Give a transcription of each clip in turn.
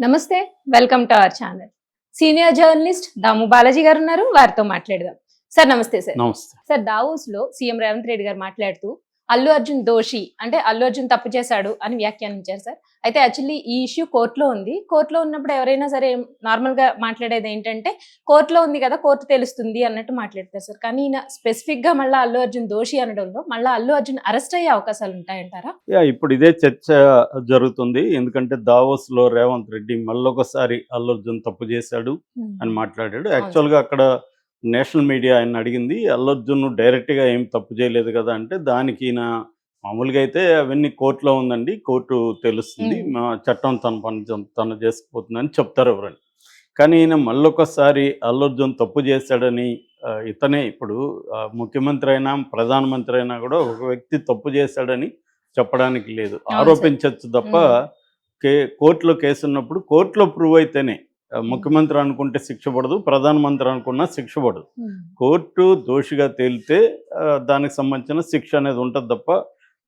నమస్తే, welcome to our channel. Senior journalist Damu Balaji గారు ఉన్నారు, వారితో మాట్లాడదాం. సార్ నమస్తే. సార్ నమస్తే. సార్, దావోస్ లో సీఎం రేవంత్ రెడ్డి గారు మాట్లాడుతూ అల్లు అర్జున్ దోషి అంటే అల్లు అర్జున్ తప్పు చేశాడు అని వ్యాఖ్యానించారు. సార్, అయితే యాక్చువల్లీ ఈ ఇష్యూ కోర్టులో ఉంది. కోర్టులో ఉన్నప్పుడు ఎవరైనా సరే నార్మల్ గా మాట్లాడేది ఏంటంటే కోర్టులో ఉంది కదా, కోర్టు తెలుస్తుంది అన్నట్టు మాట్లాడతారు సార్. కానీ ఈయన స్పెసిఫిక్ గా మళ్ళీ అల్లు అర్జున్ దోషి అనడంలో మళ్ళీ అల్లు అర్జున్ అరెస్ట్ అయ్యే అవకాశాలు ఉంటాయంటారా? ఇప్పుడు ఇదే చర్చ జరుగుతుంది. ఎందుకంటే దావోస్ లో రేవంత్ రెడ్డి మళ్ళొకసారి అల్లు అర్జున్ తప్పు చేశాడు అని మాట్లాడాడు. యాక్చువల్గా అక్కడ నేషనల్ మీడియా ఆయన అడిగింది, అల్లు అర్జున్ డైరెక్ట్గా ఏం తప్పు చేయలేదు కదా అంటే, దానికి ఈయన మామూలుగా అయితే అవన్నీ కోర్టులో ఉందండి, కోర్టు తెలుస్తుంది, మా చట్టం తన పని తను చేసుకుపోతుందని చెప్తారు ఎవరని. కానీ ఈయన మళ్ళొకసారి అల్లు అర్జున్ తప్పు చేశాడని ఇతనే ఇప్పుడు ముఖ్యమంత్రి అయినా ప్రధానమంత్రి అయినా కూడా ఒక వ్యక్తి తప్పు చేశాడని చెప్పడానికి లేదు, ఆరోపించవచ్చు తప్ప కోర్టులో కేసు ఉన్నప్పుడు కోర్టులో ప్రూవ్ అయితేనే. ముఖ్యమంత్రి అనుకుంటే శిక్ష పడదు, ప్రధానమంత్రి అనుకున్నా శిక్ష పడదు. కోర్టు దోషిగా తేలితే దానికి సంబంధించిన శిక్ష అనేది ఉంటుంది తప్ప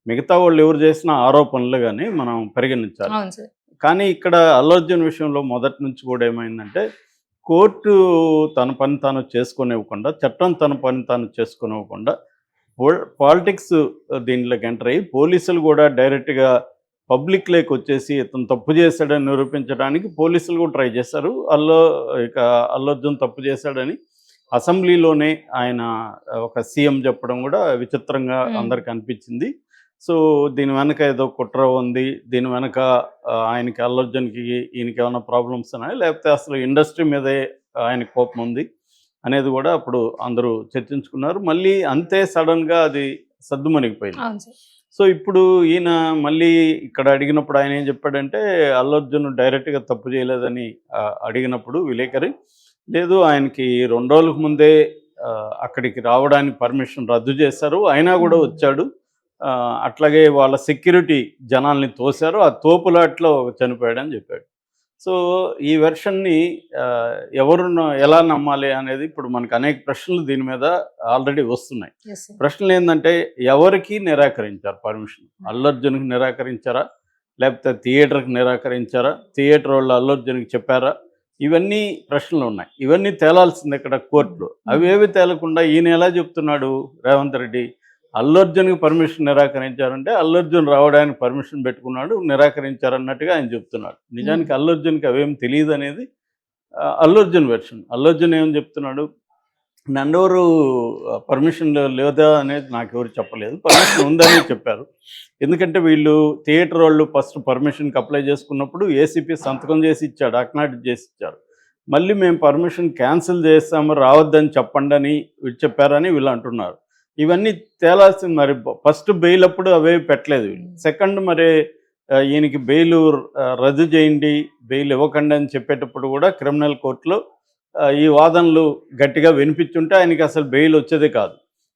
మిగతా వాళ్ళు ఎవరు చేసిన ఆరోపణలు కానీ మనం పరిగణించాలి. కానీ ఇక్కడ అల్లు అర్జున్ విషయంలో మొదటి నుంచి కూడా ఏమైందంటే, కోర్టు తన పని తాను చేసుకునివ్వకుండా, చట్టం తన పని తాను చేసుకునివ్వకుండా పాలిటిక్స్ దీంట్లోకి ఎంటర్ అయ్యి పోలీసులు కూడా డైరెక్ట్గా పబ్లిక్ లేక్ వచ్చేసి ఇతను తప్పు చేశాడని నిరూపించడానికి పోలీసులు కూడా ట్రై చేశారు. అల్లు అర్జున్ తప్పు చేశాడని అసెంబ్లీలోనే ఆయన ఒక సీఎం చెప్పడం కూడా విచిత్రంగా అందరికి అనిపించింది. సో దీని వెనక ఏదో కుట్ర ఉంది, దీని వెనక ఆయనకి అల్లు అర్జున్కి ఈయనకి ఏమైనా ప్రాబ్లమ్స్ ఉన్నాయా, లేకపోతే అసలు ఇండస్ట్రీ మీదే ఆయన కోపం ఉంది అనేది కూడా అప్పుడు అందరూ చర్చించుకున్నారు. మళ్ళీ అంతే సడన్గా అది సద్దుమణిగిపోయింది. సో ఇప్పుడు ఈయన మళ్ళీ ఇక్కడ అడిగినప్పుడు ఆయన ఏం చెప్పాడంటే, అల్లు అర్జున్ డైరెక్ట్గా తప్పు చేయలేదని అడిగినప్పుడు విలేకరి, లేదు ఆయనకి 2 రోజులకు ముందే అక్కడికి రావడానికి పర్మిషన్ రద్దు చేశారు, అయినా కూడా వచ్చాడు, అట్లాగే వాళ్ళ సెక్యూరిటీ జనాల్ని తోశారు, ఆ తోపులాట్లో చనిపోయాడని చెప్పాడు. సో ఈ వెర్షన్ని ఎవరు ఎలా నమ్మాలి అనేది ఇప్పుడు మనకు అనేక ప్రశ్నలు దీని మీద ఆల్రెడీ వస్తున్నాయి. ప్రశ్నలు ఏంటంటే, ఎవరికి నిరాకరించారు పర్మిషన్? అల్లు అర్జున్కి నిరాకరించారా, లేకపోతే థియేటర్కి నిరాకరించారా, థియేటర్ వాళ్ళు అల్లు అర్జున్కి చెప్పారా? ఇవన్నీ ప్రశ్నలు ఉన్నాయి. ఇవన్నీ తేలాల్సింది ఇక్కడ కోర్టులో. అవేవి తేలకుండా ఈయన ఎలా చెప్తున్నాడు రేవంత్ రెడ్డి, అల్లు అర్జున్కి పర్మిషన్ నిరాకరించారంటే అల్లు అర్జున్ రావడానికి పర్మిషన్ పెట్టుకున్నాడు, నిరాకరించారన్నట్టుగా ఆయన చెప్తున్నాడు. నిజానికి అల్లు అర్జున్కి అవేం తెలియదు అనేది అల్లు అర్జున్ వెర్షన్. అల్లు అర్జున్ ఏమని చెప్తున్నాడు, నన్నెవరు పర్మిషన్ లేదా అనేది నాకెవరు చెప్పలేదు, పర్మిషన్ ఉందని చెప్పారు. ఎందుకంటే వీళ్ళు థియేటర్ వాళ్ళు ఫస్ట్ పర్మిషన్కి అప్లై చేసుకున్నప్పుడు ఏసీపీ సంతకం చేసి ఇచ్చాడు, అక్నాలెడ్జ్ చేసి ఇచ్చారు. మళ్ళీ మేము పర్మిషన్ క్యాన్సిల్ చేస్తాము, రావద్దని చెప్పండి అని చెప్పారని వీళ్ళు అంటున్నారు. ఇవన్నీ తేలాల్సింది. మరి ఫస్ట్ బెయిల్ అప్పుడు అవే పెట్టలేదు వీళ్ళు. సెకండ్ మరి ఈయనకి బెయిల్ రద్దు చేయండి, బెయిల్ ఇవ్వకండి అని చెప్పేటప్పుడు కూడా క్రిమినల్ కోర్టులో ఈ వాదనలు గట్టిగా వినిపించుంటే ఆయనకి అసలు బెయిల్ వచ్చేదే కాదు.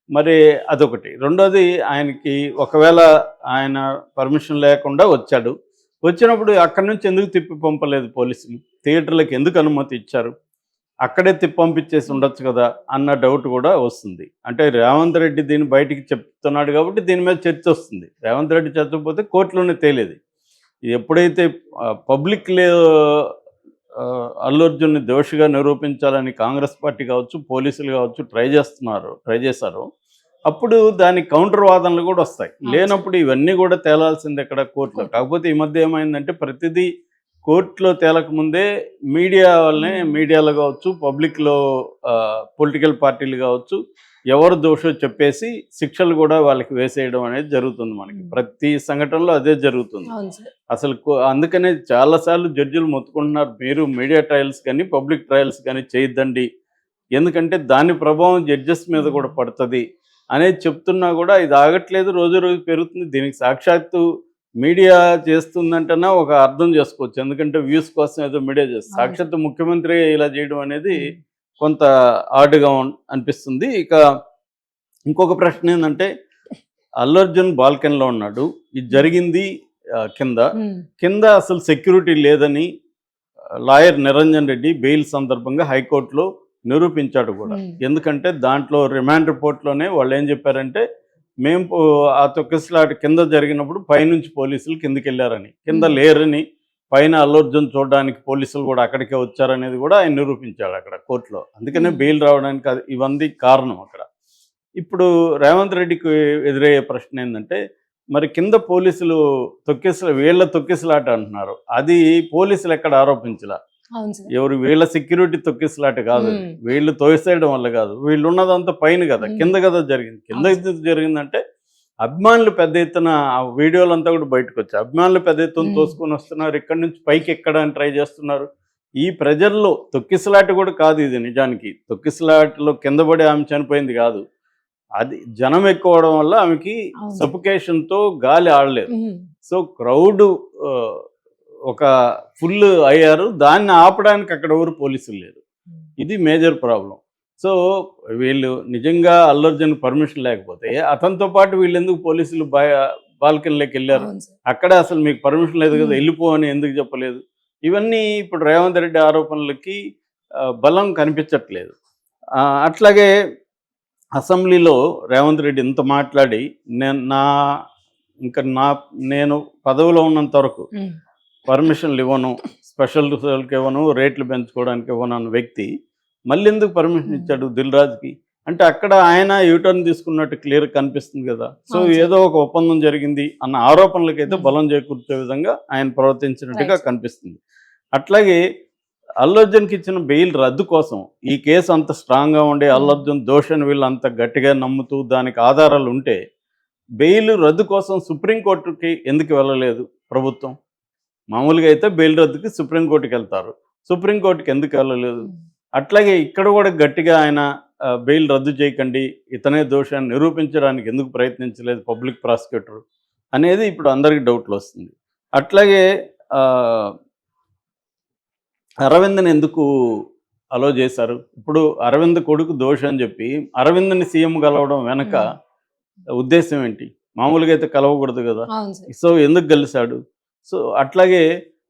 మరి అదొకటి. రెండోది, ఆయనకి ఒకవేళ ఆయన పర్మిషన్ లేకుండా వచ్చాడు, వచ్చినప్పుడు అక్కడి నుంచి ఎందుకు తిప్పి పంపలేదు పోలీసులు, థియేటర్లకు ఎందుకు అనుమతి ఇచ్చారు, అక్కడే పంపించేసి ఉండొచ్చు కదా అన్న డౌట్ కూడా వస్తుంది. అంటే రేవంత్ రెడ్డి దీన్ని బయటికి చెప్తున్నాడు కాబట్టి దీని మీద చర్చ వస్తుంది. రేవంత్ రెడ్డి చెప్పకపోతే కోర్టులోనే తేలేది. ఇది ఎప్పుడైతే పబ్లిక్ అల్లు అర్జున్ని దోషిగా నిరూపించాలని కాంగ్రెస్ పార్టీ కావచ్చు, పోలీసులు కావచ్చు ట్రై చేశారో అప్పుడు దానికి కౌంటర్ వాదనలు కూడా వస్తాయి. లేనప్పుడు ఇవన్నీ కూడా తేలాల్సింది ఎక్కడ కోర్టులో. కాకపోతే ఈ మధ్య ఏమైందంటే, ప్రతిదీ కోర్టులో తేలకముందే మీడియా వాళ్ళని, మీడియాలో కావచ్చు, పబ్లిక్లో పొలిటికల్ పార్టీలు కావచ్చు, ఎవరు దోషో చెప్పేసి శిక్షలు కూడా వాళ్ళకి వేసేయడం అనేది జరుగుతుంది. మనకి ప్రతి సంఘటనలో అదే జరుగుతుంది. అసలు అందుకనే చాలాసార్లు జడ్జిలు మొత్తుకుంటున్నారు, మీరు మీడియా ట్రయల్స్ కానీ పబ్లిక్ ట్రయల్స్ కానీ చేయొద్దండి, ఎందుకంటే దాని ప్రభావం జడ్జెస్ మీద కూడా పడుతుంది అనేది చెప్తున్నా కూడా ఇది ఆగట్లేదు, రోజు రోజు పెరుగుతుంది. దీనికి సాక్షాత్తు మీడియా చేస్తుందంటేనా ఒక అర్థం చేసుకోవచ్చు, ఎందుకంటే వ్యూస్ కోసం ఏదో మీడియా చేస్తుంది. సాక్షాత్తు ముఖ్యమంత్రి ఇలా చేయడం అనేది కొంత ఆడుగా అనిపిస్తుంది. ఇక ఇంకొక ప్రశ్న ఏంటంటే, అల్లు అర్జున్ బాల్కనీలో ఉన్నాడు, ఇది జరిగింది కింద అసలు సెక్యూరిటీ లేదని లాయర్ నిరంజన్ రెడ్డి బెయిల్ సందర్భంగా హైకోర్టులో నిరూపించాడు కూడా. ఎందుకంటే దాంట్లో రిమాండ్ రిపోర్ట్లోనే వాళ్ళు ఏం చెప్పారంటే, మేము ఆ తొక్కిసలాట కింద జరిగినప్పుడు పైనుంచి పోలీసులు కిందకి వెళ్ళారని, కింద లేరని పైన అల్లు అర్జున్ చూడడానికి పోలీసులు కూడా అక్కడికే వచ్చారనేది కూడా ఆయన నిరూపించాడు అక్కడ కోర్టులో. అందుకనే బెయిల్ రావడానికి ఇవన్నీ కారణం అక్కడ. ఇప్పుడు రేవంత్ రెడ్డికి ఎదురయ్యే ప్రశ్న ఏంటంటే, మరి కింద పోలీసులు వీళ్ళ తొక్కిసలాట అంటున్నారు. అది పోలీసులు ఎక్కడ ఆరోపించలా. ఎవరు వీళ్ళ సెక్యూరిటీ తొక్కిసలాట కాదు, వీళ్ళు తోసేయడం వల్ల కాదు, వీళ్ళు ఉన్నదంతా పైన కదా, కింద కదా జరిగింది. కింద జరిగిందంటే అభిమానులు పెద్ద ఎత్తున ఆ వీడియోలంతా కూడా బయటకు వచ్చాయి. అభిమానులు పెద్ద ఎత్తున తోసుకొని వస్తున్నారు, ఇక్కడి నుంచి పైకి ఎక్కడానికి ట్రై చేస్తున్నారు. ఈ ప్రజల్లో తొక్కిసలాట కూడా కాదు ఇది. నిజానికి తొక్కిసలాటలో కింద పడి ఆమె చనిపోయింది కాదు, అది జనం ఎక్కువ అవడం వల్ల ఆమెకి సఫికేషన్తో గాలి ఆడలేదు. సో క్రౌడ్ ఒక ఫుల్ అయ్యారు, దాన్ని ఆపడానికి అక్కడ ఎవరు పోలీసులు లేరు. ఇది మేజర్ ప్రాబ్లం. సో వీళ్ళు నిజంగా అల్లు అర్జున్ పర్మిషన్ లేకపోతే అతనితో పాటు వీళ్ళు ఎందుకు పోలీసులు బాల్కనీలోకి వెళ్ళారు? అక్కడ అసలు మీకు పర్మిషన్ లేదు కదా, వెళ్ళిపో అని ఎందుకు చెప్పలేదు? ఇవన్నీ ఇప్పుడు రేవంత్ రెడ్డి ఆరోపణలకి బలం కనిపించట్లేదు. అట్లాగే అసెంబ్లీలో రేవంత్ రెడ్డి ఇంత మాట్లాడి నేను పదవిలో ఉన్నంత వరకు పర్మిషన్లు ఇవ్వను, స్పెషల్ రిజర్వ్కి ఇవ్వను, రేట్లు పెంచుకోవడానికి ఇవ్వను అన్న వ్యక్తి మళ్ళీ ఎందుకు పర్మిషన్ ఇచ్చాడు దిల్ రాజుకి? అంటే అక్కడ ఆయన యూటర్న్ తీసుకున్నట్టు క్లియర్ కనిపిస్తుంది కదా. సో ఏదో ఒక ఒప్పందం జరిగింది అన్న ఆరోపణలకైతే బలం చేకూర్చే విధంగా ఆయన ప్రవర్తించినట్టుగా కనిపిస్తుంది. అట్లాగే అల్లు అర్జున్కి ఇచ్చిన బెయిల్ రద్దు కోసం ఈ కేసు అంత స్ట్రాంగ్గా ఉండే అల్లు అర్జున్ దోషని వీళ్ళు అంత గట్టిగా నమ్ముతూ దానికి ఆధారాలు ఉంటే బెయిల్ రద్దు కోసం సుప్రీంకోర్టుకి ఎందుకు వెళ్ళలేదు ప్రభుత్వం? మామూలుగా అయితే బెయిల్ రద్దుకి సుప్రీంకోర్టుకి వెళ్తారు, సుప్రీంకోర్టుకి ఎందుకు వెళ్ళలేదు? అట్లాగే ఇక్కడ కూడా గట్టిగా ఆయన బెయిల్ రద్దు చేయకండి, ఇతనే దోషాన్ని నిరూపించడానికి ఎందుకు ప్రయత్నించలేదు పబ్లిక్ ప్రాసిక్యూటర్ అనేది ఇప్పుడు అందరికీ డౌట్లు వస్తుంది. అట్లాగే అరవింద్ని ఎందుకు అలో చేశారు? ఇప్పుడు అరవింద్ కొడుకు దోషం అని చెప్పి అరవింద్ని సీఎం కలవడం వెనక ఉద్దేశం ఏంటి? మామూలుగా అయితే కలవకూడదు కదా, సో ఎందుకు కలిశాడు? సో అట్లాగే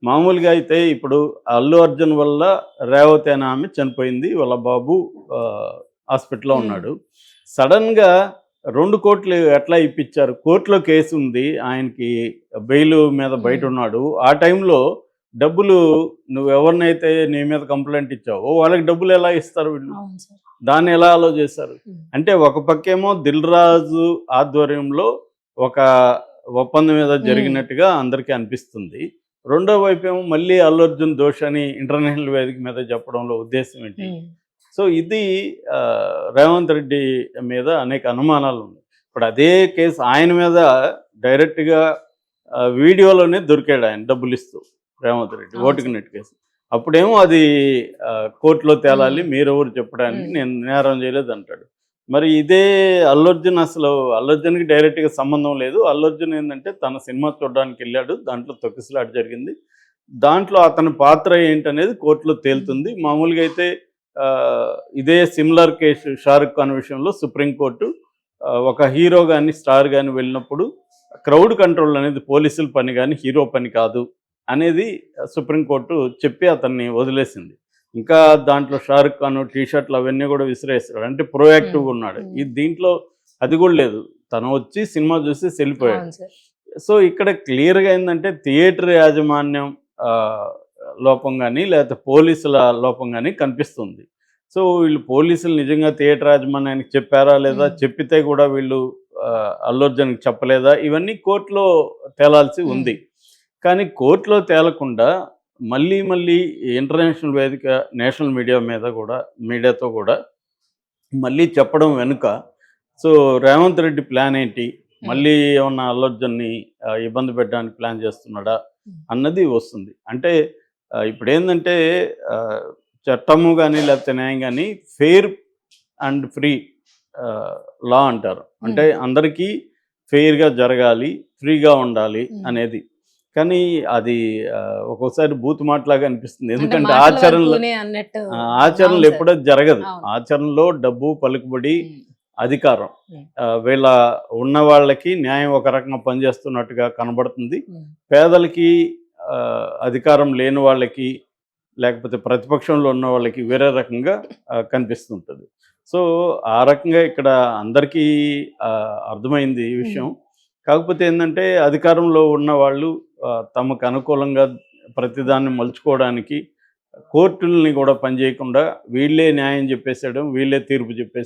మామూలుగా అయితే ఇప్పుడు అల్లు అర్జున్ వల్ల రేవతి అనే ఆమె చనిపోయింది, వాళ్ళ బాబు హాస్పిటల్లో ఉన్నాడు. సడన్గా 2 కోట్లు ఎట్లా ఇప్పించారు? కోర్టులో కేసు ఉంది, ఆయనకి బెయిల్ మీద బయట ఉన్నాడు. ఆ టైంలో డబ్బులు నువ్వు ఎవరినైతే నీ మీద కంప్లైంట్ ఇచ్చావో వాళ్ళకి డబ్బులు ఎలా ఇస్తారు వీళ్ళు? దాన్ని ఎలా అలో చేశారు? అంటే ఒక పక్కేమో దిల్ రాజు ఆధ్వర్యంలో ఒక ఒప్పందం మీద జరిగినట్టుగా అందరికీ అనిపిస్తుంది. రెండో వైపు ఏమో మళ్ళీ అల్లు అర్జున్ దోషని ఇంటర్నేషనల్ వేదిక మీద చెప్పడంలో ఉద్దేశం ఏంటి? సో ఇది రేవంత్ రెడ్డి మీద అనేక అనుమానాలు ఉన్నాయి. ఇప్పుడు అదే కేసు ఆయన మీద డైరెక్ట్గా వీడియోలోనే దొరికాడు ఆయన డబ్బులు ఇస్తూ రేవంత్ రెడ్డి ఓటుకు నెట్ కేసు. అప్పుడేమో అది కోర్టులో తేలాలి, మీరెవరు చెప్పడానికి, నేను నేరం చేయలేదు అంటాడు. మరి ఇదే అల్లు అర్జున్ అసలు అల్లు అర్జున్కి డైరెక్ట్గా సంబంధం లేదు. అల్లు అర్జున్ ఏంటంటే తన సినిమా చూడడానికి వెళ్ళాడు, దాంట్లో తొక్కిసలాట జరిగింది, దాంట్లో అతని పాత్ర ఏంటనేది కోర్టులో తేలుతుంది. మామూలుగా అయితే ఇదే సిమిలర్ కేసు షారుఖ్ ఖాన్ విషయంలో సుప్రీంకోర్టు ఒక హీరో కానీ స్టార్ కానీ వెళ్ళినప్పుడు క్రౌడ్ కంట్రోల్ అనేది పోలీసుల పని కానీ హీరో పని కాదు అనేది సుప్రీంకోర్టు చెప్పి అతన్ని వదిలేసింది. ఇంకా దాంట్లో షారుఖ్ ఖాన్ టీషర్ట్లు అవన్నీ కూడా విసిరేస్తాడు, అంటే ప్రోయాక్టివ్గా ఉన్నాడు. దీంట్లో అది కూడా లేదు, తను వచ్చి సినిమా చూసి వెళ్ళిపోయాడు. సో ఇక్కడ క్లియర్గా ఏంటంటే థియేటర్ యాజమాన్యం లోపం కానీ లేకపోతే పోలీసుల లోపం కానీ కనిపిస్తుంది. సో వీళ్ళు పోలీసులు నిజంగా థియేటర్ యాజమాన్యానికి చెప్పారా లేదా, చెప్పితే కూడా వీళ్ళు అల్లు అర్జున్కి చెప్పలేదా, ఇవన్నీ కోర్టులో తేలాల్సి ఉంది. కానీ కోర్టులో తేలకుండా మళ్ళీ ఇంటర్నేషనల్ వేదిక నేషనల్ మీడియాతో కూడా మళ్ళీ చెప్పడం వెనుక సో రేవంత్ రెడ్డి ప్లాన్ ఏంటి? మళ్ళీ ఏమన్నా అల్లు అర్జున్ని ఇబ్బంది పెట్టడానికి ప్లాన్ చేస్తున్నాడా అన్నది వస్తుంది. అంటే ఇప్పుడు ఏంటంటే చట్టము కానీ లేకపోతే న్యాయం కానీ ఫెయిర్ అండ్ ఫ్రీ లా అంటారు. అంటే అందరికీ ఫెయిర్గా జరగాలి, ఫ్రీగా ఉండాలి అనేది. కానీ అది ఒక్కోసారి బూత్ మాటలాగా అనిపిస్తుంది. ఎందుకంటే ఆచరణలో ఎప్పుడో జరగదు. ఆచరణలో డబ్బు, పలుకుబడి, అధికారం వీళ్ళ ఉన్న వాళ్ళకి న్యాయం ఒక రకంగా పనిచేస్తున్నట్టుగా కనబడుతుంది. పేదలకి, అధికారం లేని వాళ్ళకి, లేకపోతే ప్రతిపక్షంలో ఉన్న వాళ్ళకి వేరే రకంగా కనిపిస్తుంటుంది. సో ఆ రకంగా ఇక్కడ అందరికీ అర్థమైంది ఈ విషయం. కాకపోతే ఏంటంటే అధికారంలో ఉన్న వాళ్ళు తమకు అనుకూలంగా ప్రతిదాన్ని మలుచుకోవడానికి కోర్టుల్ని కూడా పనిచేయకుండా వీళ్ళే న్యాయం చెప్పేసేయడం, వీళ్ళే తీర్పు చెప్పేసి